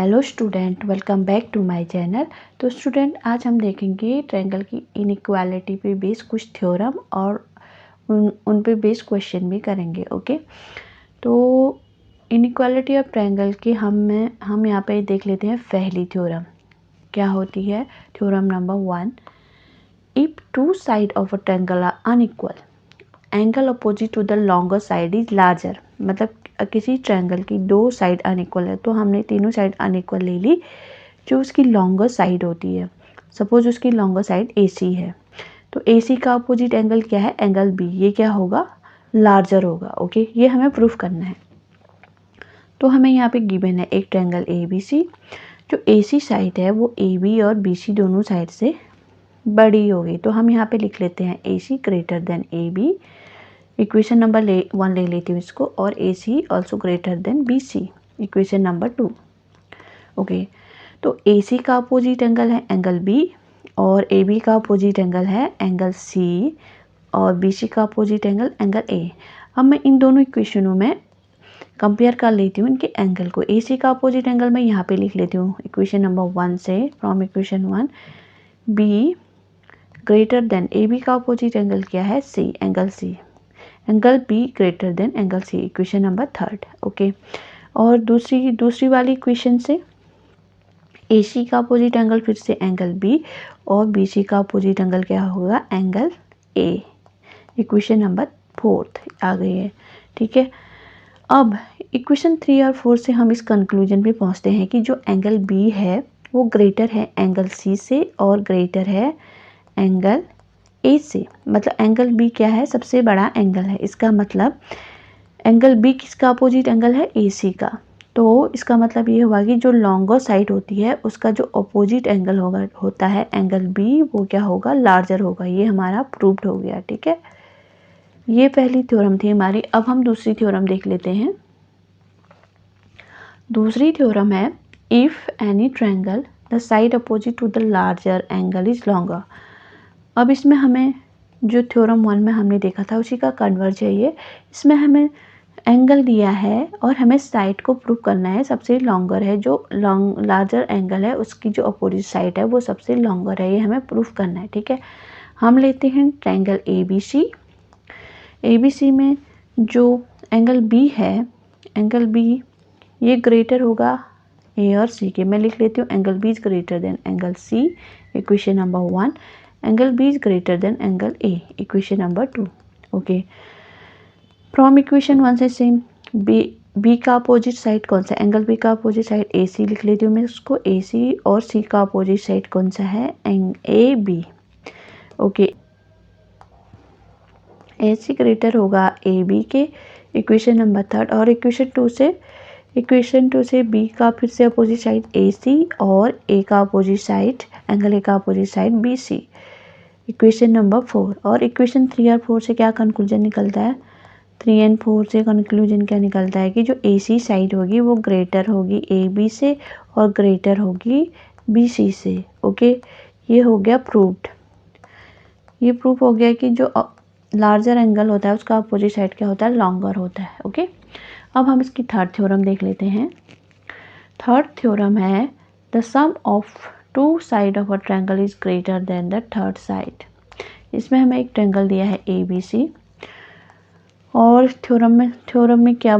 Hello student, welcome back to my channel. तो student, आज हम देखेंगे ट्रायंगल की इनइक्वालिटी पे बेस कुछ थ्योरम और उन पे बेस क्वेश्चन भी करेंगे। ओके, तो इनइक्वालिटी ऑफ ट्रायंगल की हम यहाँ पे देख लेते हैं पहली थ्योरम। क्या होती है? Theorem number 1, if two side of a triangle are unequal, angle opposite to the longer side is larger. मतलब किसी ट्रायंगल की दो साइड अनइक्वल है, तो हमने तीनों साइड अनइक्वल ले ली। जो उसकी लॉन्गर साइड होती है, सपोज उसकी लॉन्गर साइड AC है, तो AC का अपोजिट एंगल क्या है? Angle B। ये क्या होगा? लार्जर होगा। ओके, ये हमें प्रूफ करना है। तो हमें यहाँ पे गिवन है एक ट्रायंगल ABC। जो AC साइड है वो AB और BC दोनों साइड से बड़ी होगी। तो हम यहाँ पे लिख लेते हैं AC greater than AB। Equation number 1 ले लेती हूँ इसको, और AC also greater than BC, equation number 2। Okay, तो AC का अपोजिट एंगल है एंगल B, और AB का अपोजिट एंगल है एंगल C, और BC का अपोजिट एंगल एंगल A। अब मैं इन दोनों इक्वेशनों में कंपेयर कर लेती हूँ इनके एंगल को। AC का अपोजिट एंगल मैं यहाँ पे लिख लेती हूँ इक्वेशन नंबर 1 से, from equation 1, B greater than AB का अपोजिट एंगल क्या है? C, angle C। Angle B greater than angle C, equation number 3। Okay, और दूसरी वाली इक्वेशन से AC का अपोजिट एंगल फिर से एंगल B, और BC का अपोजिट एंगल क्या होगा? एंगल A, इक्वेशन नंबर 4 आ गई है। ठीक है, अब इक्वेशन 3 और 4 से हम इस कंक्लूजन पे पहुंचते हैं कि जो एंगल B है वो ग्रेटर है एंगल C से और ग्रेटर है एंगल A से। मतलब एंगल B क्या है? सबसे बड़ा एंगल है। इसका मतलब एंगल B किसका अपोजिट एंगल है? AC का। तो इसका मतलब ये हुआ कि जो लॉन्गर साइड होती है उसका जो अपोजिट एंगल होता है एंगल B, वो क्या होगा? लार्जर होगा। ये हमारा प्रूव्ड हो गया। ठीक है, ये पहली थ्योरम थी हमारी। अब हम दूसरी थ्योरम देख लेते हैं। दूसरी थ्योरम है, if any triangle the side opposite to the larger angle is longer. अब इसमें हमें जो थ्योरम 1 में हमने देखा था उसी का कन्वर्ज है ये। इसमें हमें एंगल दिया है और हमें साइड को प्रूव करना है सबसे लॉन्गर है। जो लार्जर एंगल है उसकी जो अपोजिट साइड है वो सबसे लॉन्गर है, ये हमें प्रूव करना है। ठीक है, हम लेते हैं ट्रायंगल ABC। ABC में जो एंगल B है, एंगल B ये ग्रेटर होगा A और C के। मैं लिख लेती हूँ angle B is greater then angle C, equation number 1। Angle B is greater then angle A, equation number 2। Okay, from equation 1 से सेम B का अपोजिट साइड कौन सा? एंगल B का अपोजिट साइड AC लिख लेती हूँ मैं उसको। AC और C का अपोजिट साइड कौन सा है? AB। ओके, AC ग्रेटर होगा AB के, इक्वेशन नंबर 3। और इक्वेशन 2 से B का फिर से अपोजिट साइड AC, और A का अपोजिट साइड एंगल A का opposite side BC, equation number 4। और इक्वेशन 3 और 4 से क्या कंक्लूजन निकलता है? 3 एंड 4 से कंक्लूजन क्या निकलता है कि जो AC साइड होगी वो ग्रेटर होगी AB से और ग्रेटर होगी BC से। ओके, ये हो गया प्रूव्ड। ये प्रूफ हो गया कि जो लार्जर एंगल होता है उसका अपोजिट साइड क्या होता है? लॉन्गर होता है। ओके, अब हम इसकी थर्ड थ्योरम देख लेते हैं। थर्ड थ्योरम है, the sum of two side of a triangle is greater than the third side. इसमें हमें एक ट्रायंगल दिया है ABC, और थ्योरम में क्या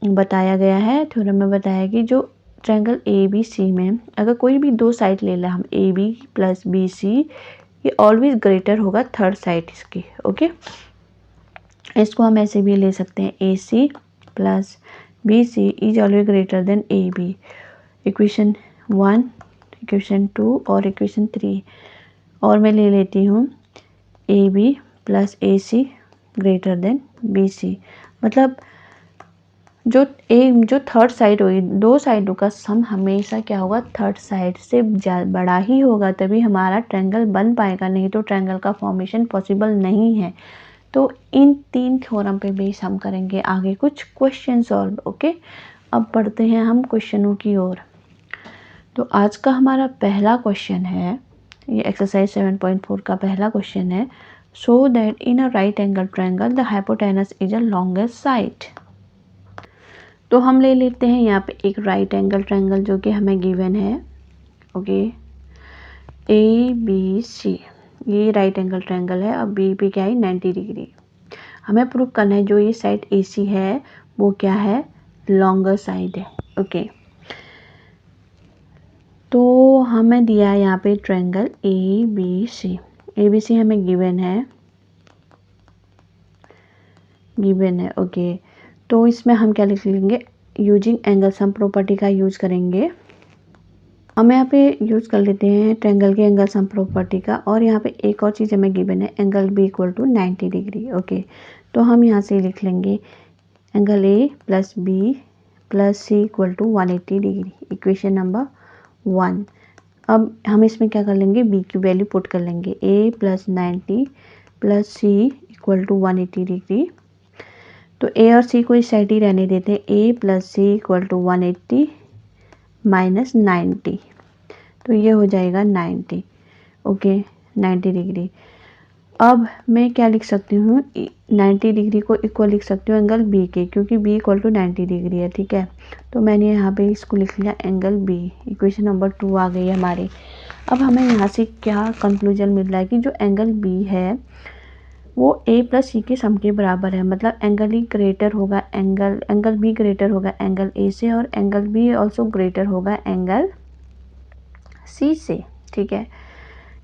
बताया गया है? थ्योरम में बताया कि जो ट्रायंगल ABC में अगर कोई भी दो साइड ले लें हम, AB प्लस BC, ये ऑलवेज ग्रेटर होगा थर्ड साइड इसकी। ओके, इसको हम ऐसे भी ले सकते हैं, AC plus BC is always greater than AB, equation 1, equation 2 और इक्वेशन 3। और मैं ले लेती हूँ AB plus AC greater than BC। मतलब जो थर्ड साइड होगी, दो साइडों का सम हमेशा क्या होगा? थर्ड साइड से बड़ा ही होगा, तभी हमारा ट्रायंगल बन पाएगा, नहीं तो ट्रायंगल का फॉर्मेशन पॉसिबल नहीं है। तो इन 3 थ्योरम पे बेस हम करेंगे आगे कुछ क्वेश्चन सॉल्व। ओके, अब बढ़ते हैं हम क्वेश्चनों की ओर। तो आज का हमारा पहला क्वेश्चन है, ये एक्सरसाइज 7.4 का पहला क्वेश्चन है, show that in a right angle triangle the hypotenuse is a longest side. तो हम ले लेते हैं यहाँ पे एक राइट एंगल ट्रायंगल जो कि हमें गिवन है, ओके, ABC। ये राइट एंगल ट्रायंगल है। अब बी पे क्या है, 90 डिग्री। हमें प्रूव करना है जो ये साइड AC है वो क्या है, लॉन्गर साइड है, ओके। तो हमें दिया है यहाँ पे ट्रायंगल ABC हमें गिवन है, ओके। तो इसमें हम क्या लिख लेंगे, यूजिंग एंगल सम प्रॉपर्टी का यूज करेंगे। हम यहाँ पे यूज़ कर लेते हैं ट्रायंगल के एंगल सम प्रॉपर्टी का। और यहाँ पे एक और चीज़ हमें गिवन है, angle B equal to 90 degree, okay. तो हम यहाँ से लिख लेंगे angle A plus B plus C equal to 180 degree, equation number 1। अब हम इसमें क्या कर लेंगे, B की वैल्यू पुट कर लेंगे, A plus 90 plus C equal to 180 degree. तो A और C को इस साइड ही रहने देते हैं, A plus C equal to 180 minus 90, तो ये हो जाएगा 90, ओके, 90 डिग्री। अब मैं क्या लिख सकती हूँ, 90 डिग्री को इक्वल लिख सकती हूँ एंगल B के, क्योंकि B इक्वल टू 90 डिग्री है, ठीक है। तो मैंने यहाँ पे इसको लिख लिया एंगल B, इक्वेशन नंबर 2 आ गई है हमारी। अब हमें यहाँ से क्या कंक्लूजन मिल रहा है कि जो एंगल B है वो A प्लस C के सम के बराबर है। मतलब एंगल E ग्रेटर होगा एंगल B ग्रेटर होगा एंगल A से, और एंगल B ऑल्सो ग्रेटर होगा एंगल C से, ठीक है।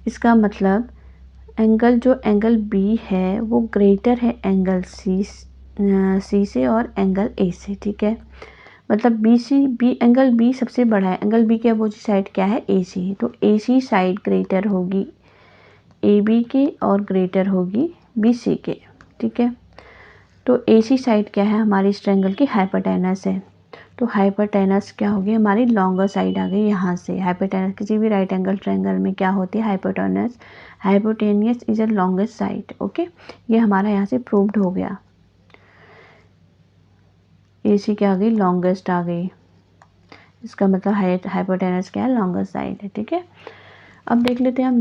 इसका मतलब जो एंगल B है वो ग्रेटर है एंगल C से और एंगल A से, ठीक है। मतलब एंगल B सबसे बड़ा है, एंगल B के अपोजिट साइड क्या है, AC। तो AC साइड ग्रेटर होगी AB के और ग्रेटर होगी BC के, ठीक है। तो AC साइड क्या है, हमारी इस ट्रायंगल की हाइपोटेनस है। तो हाइपोटेनस क्या होगी, हमारी लॉन्गर साइड आ गई यहाँ से। हाइपोटेनस किसी भी राइट एंगल ट्रायंगल में क्या होती है, hypotenuse is a longest side, okay. ये हमारा यहाँ से प्रूव्ड हो गया। AC क्या आ गई, लॉन्गेस्ट आ गई। इसका मतलब हाइपोटेनस क्या है, लॉन्गेस्ट साइड है, ठीक है। अब देख लेते हैं हम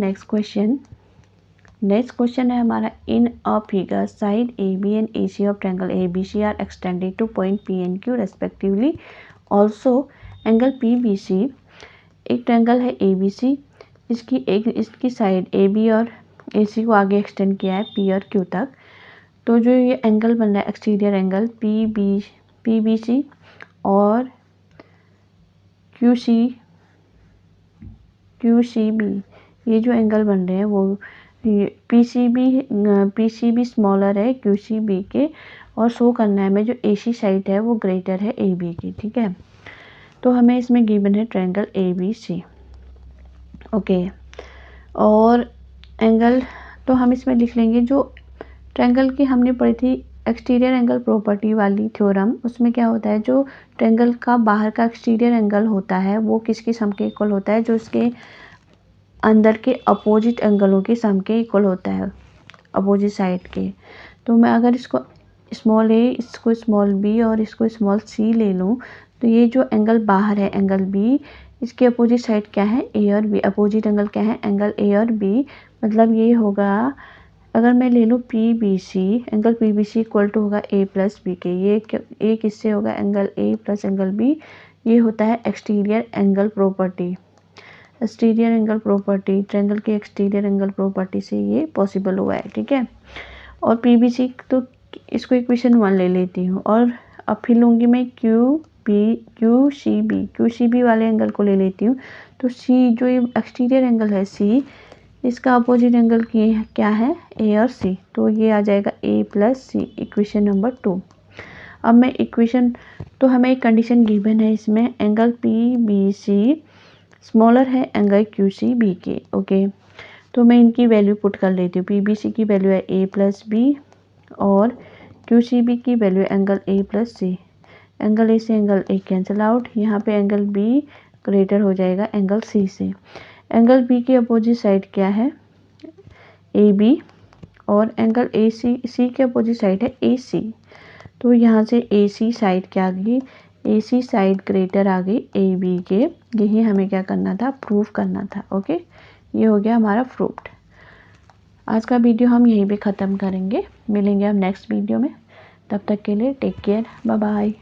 नेक्स्ट क्वेश्चन है हमारा, in a figure side AB and AC of triangle ABC are extended to point P and Q respectively. Also angle PBC, एक ट्रायंगल है ABC, इसकी साइड AB और AC को आगे एक्सटेंड किया है P और Q तक। तो जो ये एंगल बन रहा है एक्सटीरियर एंगल PBC और QCB, ये जो एंगल बन रहे हैं वो PCB स्मॉलर है QCB के, और शो करना है हमें जो AC साइड है वो ग्रेटर है AB की, ठीक है। तो हमें इसमें गिवन है ट्रायंगल ABC, ओके। और एंगल तो हम इसमें लिख लेंगे, जो ट्रायंगल की हमने पढ़ी थी एक्सटीरियर एंगल प्रॉपर्टी वाली थ्योरम, उसमें क्या होता है, जो ट्रायंगल का बाहर का एक्सटीरियर एंगल होता है वो किसके सम के इक्वल होता है, जो इसके अंदर के अपोजिट एंगलों के सम के इक्वल होता है, अपोजिट साइड के। तो मैं अगर इसको स्मॉल a, इसको स्मॉल b और इसको स्मॉल c ले लूँ, तो ये जो एंगल बाहर है एंगल B, इसके अपोजिट साइड क्या है, A और B। अपोजिट एंगल क्या है, एंगल A और B। मतलब ये होगा, अगर मैं ले लूँ PBC, angle PBC equal to होगा A प्लस B के। ये किससे होगा, angle A plus angle B। ये होता है एक्सटीरियर एंगल प्रॉपर्टी। ट्रायंगल के एक्सटीरियर एंगल प्रॉपर्टी से ये पॉसिबल हुआ है, ठीक है। और PBC तो इसको इक्वेशन 1 ले लेती हूँ, और अब फिर लूँगी मैं QCB वाले एंगल को ले लेती हूँ। तो C जो ये एक्सटीरियर एंगल है C, इसका अपोजिट एंगल क्या है, A और C। तो ये आ जाएगा A plus C, equation number 2। अब मैं तो हमें एक कंडीशन गिवन है इसमें, एंगल PBC स्मॉलर है एंगल QCB के, ओके। तो मैं इनकी वैल्यू पुट कर लेती हूँ। PBC की वैल्यू है A प्लस B और QCB की value angle A plus C। Angle A से एंगल A कैंसिल आउट, यहाँ पे एंगल B ग्रेटर हो जाएगा एंगल C से। एंगल B की अपोजिट साइड क्या है, AB, और एंगल C के अपोजिट साइड है AC। तो यहाँ से AC साइड क्या आ गई, AC साइड ग्रेटर आ गई AB के। यही हमें क्या करना था, प्रूव करना था, ओके। ये हो गया हमारा प्रूव्ड। आज का वीडियो हम यहीं पे ख़त्म करेंगे, मिलेंगे हम नेक्स्ट वीडियो में। तब तक के लिए टेक केयर, बाय बाय।